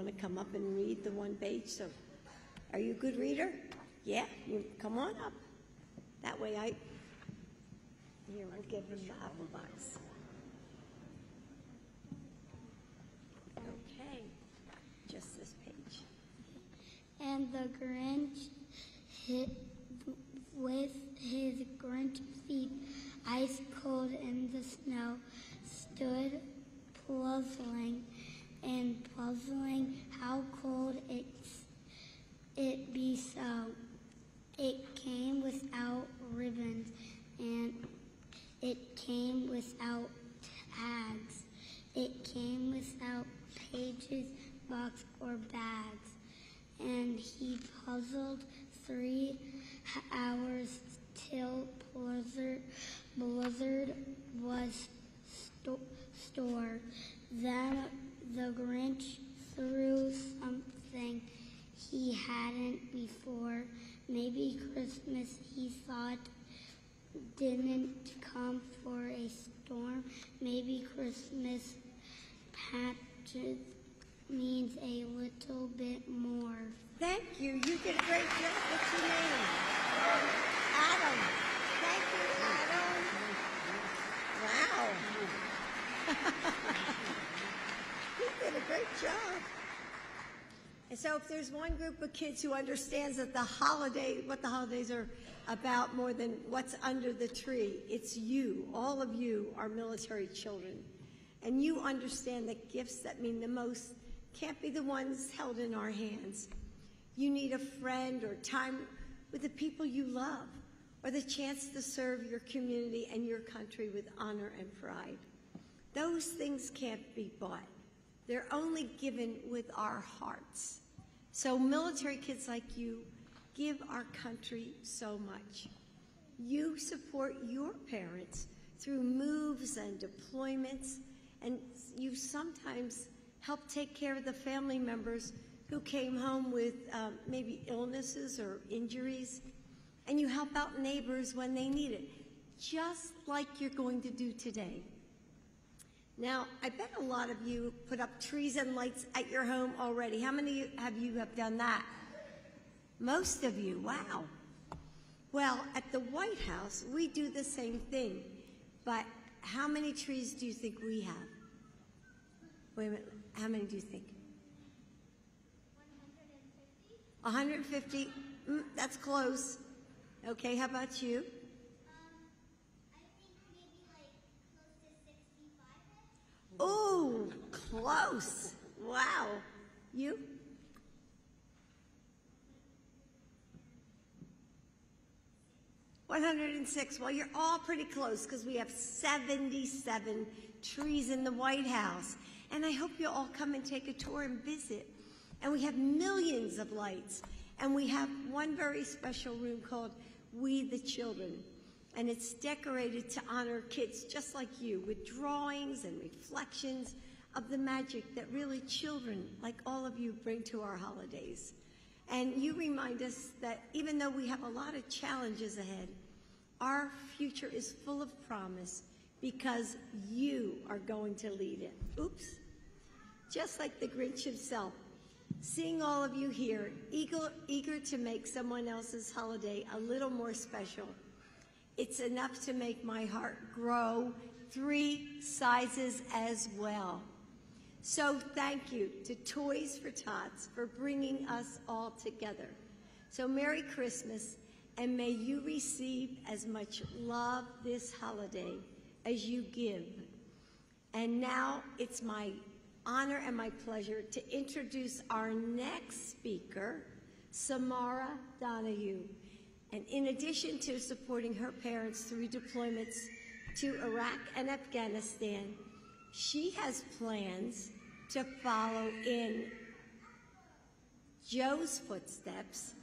want to come up and read the one page? So, are you a good reader? Yeah, you come on up. That way here, we'll give him the apple box. Okay, just this page. And the Grinch with his Grinch feet ice cold in the snow stood puzzling how cold it be so. It came without ribbons and it came without tags. It came without pages, box, or bags. And he puzzled 3 hours till blizzard was stored. Then the Grinch threw something he hadn't before. Maybe Christmas, he thought, didn't come for a storm. Maybe Christmas patches means a little bit more. Thank you. You did a great job. What's your name? Adam. Thank you, Adam. Wow. You did a great job. And so if there's one group of kids who understands that what the holidays are about more than what's under the tree, it's you. All of you are military children. And you understand that gifts that mean the most can't be the ones held in our hands. You need a friend or time with the people you love, or the chance to serve your community and your country with honor and pride. Those things can't be bought. They're only given with our hearts. So military kids like you give our country so much. You support your parents through moves and deployments, and you sometimes help take care of the family members who came home with maybe illnesses or injuries, and you help out neighbors when they need it, just like you're going to do today. Now, I bet a lot of you put up trees and lights at your home already. How many of you have done that? Most of you, wow. Well, at the White House, we do the same thing, but how many trees do you think we have? Wait a minute, how many do you think? 150? That's close. Okay, how about you? I think maybe close to 65. Oh, close. Wow. You? $106. Well, you're all pretty close because we have 77 trees in the White House. And I hope you'll all come and take a tour and visit. And we have millions of lights. And we have one very special room called We the Children. And it's decorated to honor kids just like you with drawings and reflections of the magic that really children like all of you bring to our holidays. And you remind us that even though we have a lot of challenges ahead, our future is full of promise because you are going to lead it. Oops. Just like the Grinch himself, seeing all of you here, eager to make someone else's holiday a little more special, it's enough to make my heart grow 3 sizes as well. So thank you to Toys for Tots for bringing us all together. So Merry Christmas, and may you receive as much love this holiday as you give. And now it's my honor and my pleasure to introduce our next speaker, Samara Donahue. And in addition to supporting her parents through deployments to Iraq and Afghanistan, she has plans to follow in Joe's footsteps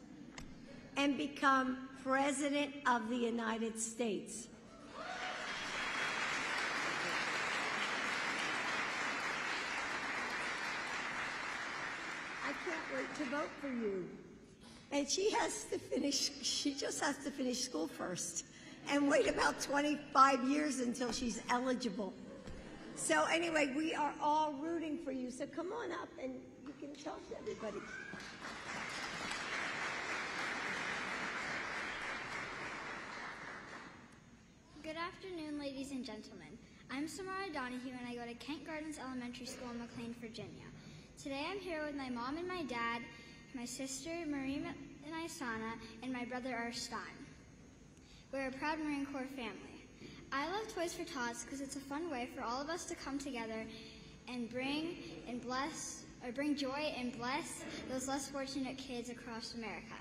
and become President of the United States. I can't wait to vote for you. And she just has to finish school first and wait about 25 years until she's eligible. So anyway, we are all rooting for you. So come on up and you can talk to everybody. Good afternoon, ladies and gentlemen. I'm Samara Donahue, and I go to Kent Gardens Elementary School in McLean, Virginia. Today I'm here with my mom and my dad, my sister Marie and Isana, and my brother Arstan. We're a proud Marine Corps family. I love Toys for Tots because it's a fun way for all of us to come together and bring joy and bless those less fortunate kids across America.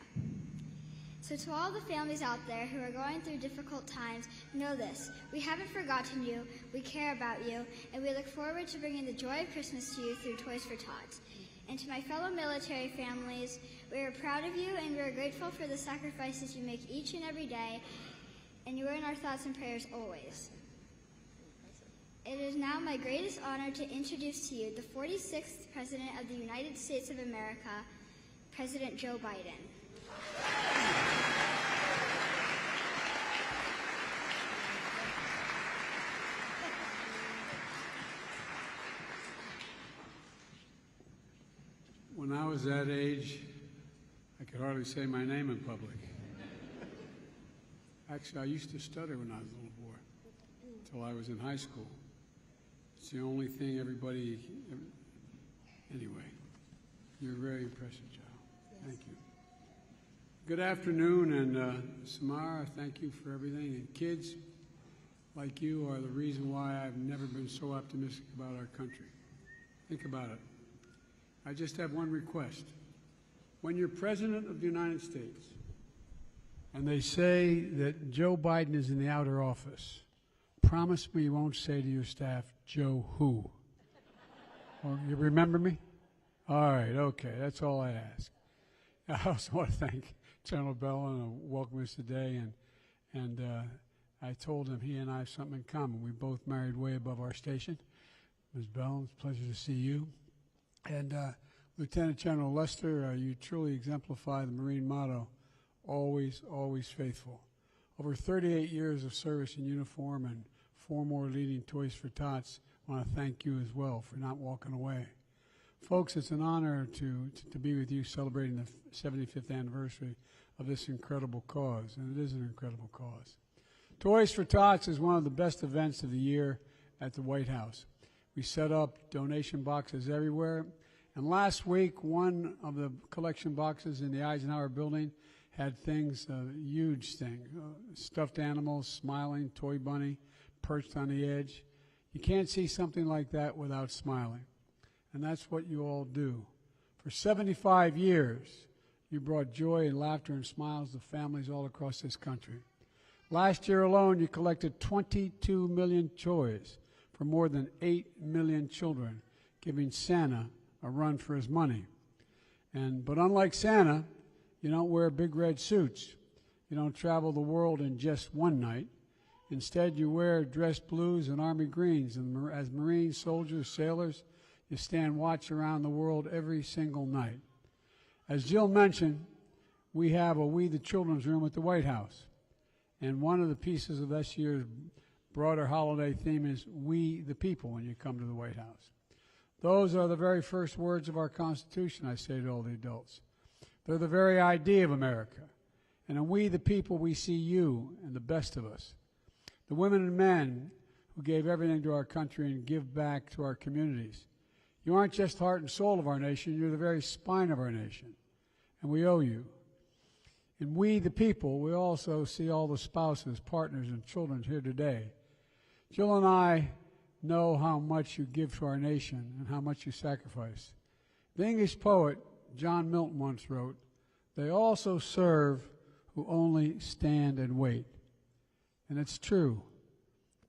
So to all the families out there who are going through difficult times, know this: we haven't forgotten you, we care about you, and we look forward to bringing the joy of Christmas to you through Toys for Tots. And to my fellow military families, we are proud of you and we are grateful for the sacrifices you make each and every day, and you are in our thoughts and prayers always. It is now my greatest honor to introduce to you the 46th President of the United States of America, President Joe Biden. When I was that age, I could hardly say my name in public. Actually, I used to stutter when I was a little boy, until I was in high school. It's the only thing everybody... Anyway, you're a very impressive child. Thank you. Good afternoon, and Samara, thank you for everything. And kids like you are the reason why I've never been so optimistic about our country. Think about it. I just have one request. When you're President of the United States and they say that Joe Biden is in the outer office, promise me you won't say to your staff, Joe who? Or you remember me? All right, okay, that's all I ask. I also want to thank General Bellin and welcome us today, and I told him he and I have something in common. We both married way above our station. Ms. Bellin, it's a pleasure to see you. And Lieutenant General Lester, you truly exemplify the Marine motto, always, always faithful. Over 38 years of service in uniform and 4 more leading Toys for Tots, I want to thank you as well for not walking away. Folks, it's an honor to be with you celebrating the 75th anniversary of this incredible cause, and it is an incredible cause. Toys for Tots is one of the best events of the year at the White House. We set up donation boxes everywhere, and last week one of the collection boxes in the Eisenhower building had things, a huge thing, stuffed animals, smiling, toy bunny, perched on the edge. You can't see something like that without smiling, and that's what you all do. For 75 years, you brought joy and laughter and smiles to families all across this country. Last year alone, you collected 22 million toys for more than 8 million children, giving Santa a run for his money. But unlike Santa, you don't wear big red suits. You don't travel the world in just one night. Instead, you wear dress blues and army greens, and as Marines, soldiers, sailors, you stand watch around the world every single night. As Jill mentioned, we have a We the Children's Room at the White House, and one of the pieces of this year's broader holiday theme is We the People when you come to the White House. Those are the very first words of our Constitution, I say to all the adults. They're the very idea of America. And in We the People, we see you and the best of us. The women and men who gave everything to our country and give back to our communities. You aren't just heart and soul of our nation, you're the very spine of our nation. And we owe you. In We the People, we also see all the spouses, partners, and children here today. Jill and I know how much you give to our nation and how much you sacrifice. The English poet John Milton once wrote, "They also serve who only stand and wait." And it's true.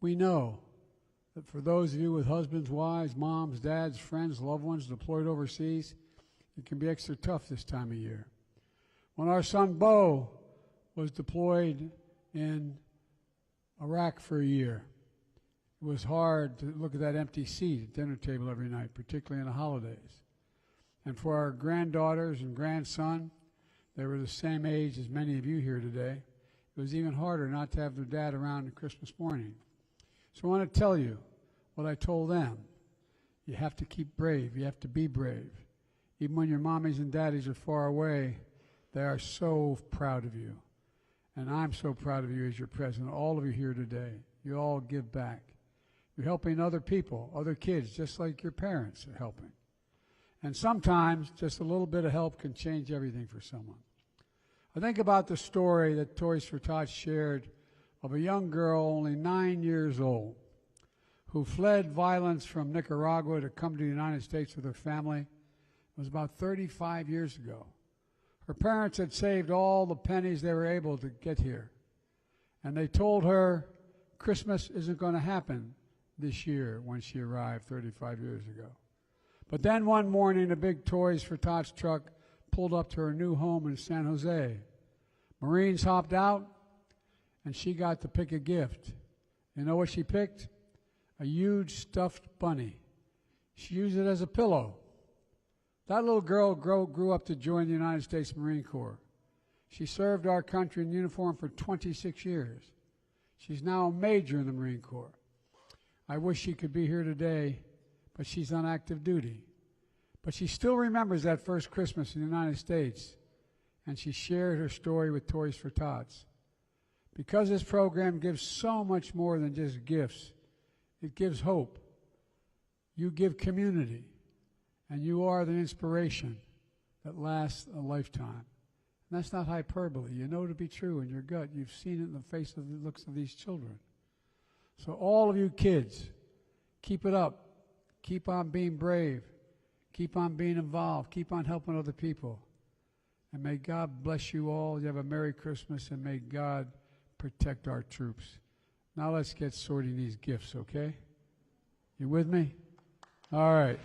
We know that for those of you with husbands, wives, moms, dads, friends, loved ones deployed overseas, it can be extra tough this time of year. When our son Bo was deployed in Iraq for a year, it was hard to look at that empty seat at dinner table every night, particularly in the holidays. And for our granddaughters and grandson, they were the same age as many of you here today. It was even harder not to have their dad around on Christmas morning. So I want to tell you what I told them. You have to keep brave. You have to be brave. even when your mommies and daddies are far away, they are so proud of you. And I'm so proud of you as your president, all of you here today. You all give back. You're helping other people, other kids, just like your parents are helping. And sometimes just a little bit of help can change everything for someone. I think about the story that Toys for Tots shared of a young girl only 9 years old who fled violence from Nicaragua to come to the United States with her family. It was about 35 years ago. Her parents had saved all the pennies they were able to get here. And they told her Christmas isn't going to happen this year when she arrived 35 years ago. But then one morning, a big Toys for Tots truck pulled up to her new home in San Jose. Marines hopped out, and she got to pick a gift. You know what she picked? A huge stuffed bunny. She used it as a pillow. That little girl grew up to join the United States Marine Corps. She served our country in uniform for 26 years. She's now a major in the Marine Corps. I wish she could be here today, but she's on active duty. But she still remembers that first Christmas in the United States, and she shared her story with Toys for Tots. Because this program gives so much more than just gifts, it gives hope. You give community, and you are the inspiration that lasts a lifetime. And that's not hyperbole. You know to be true in your gut. You've seen it in the face of the looks of these children. So all of you kids, keep it up. Keep on being brave. Keep on being involved. Keep on helping other people. And may God bless you all. You have a Merry Christmas, and may God protect our troops. Now let's get sorting these gifts, okay? You with me? All right.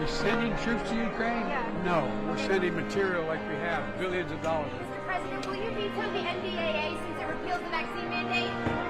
Sending troops to Ukraine? Yeah. No, we're sending material like we have, billions of dollars. Mr. President, will you veto the NDAA since it repeals the vaccine mandate?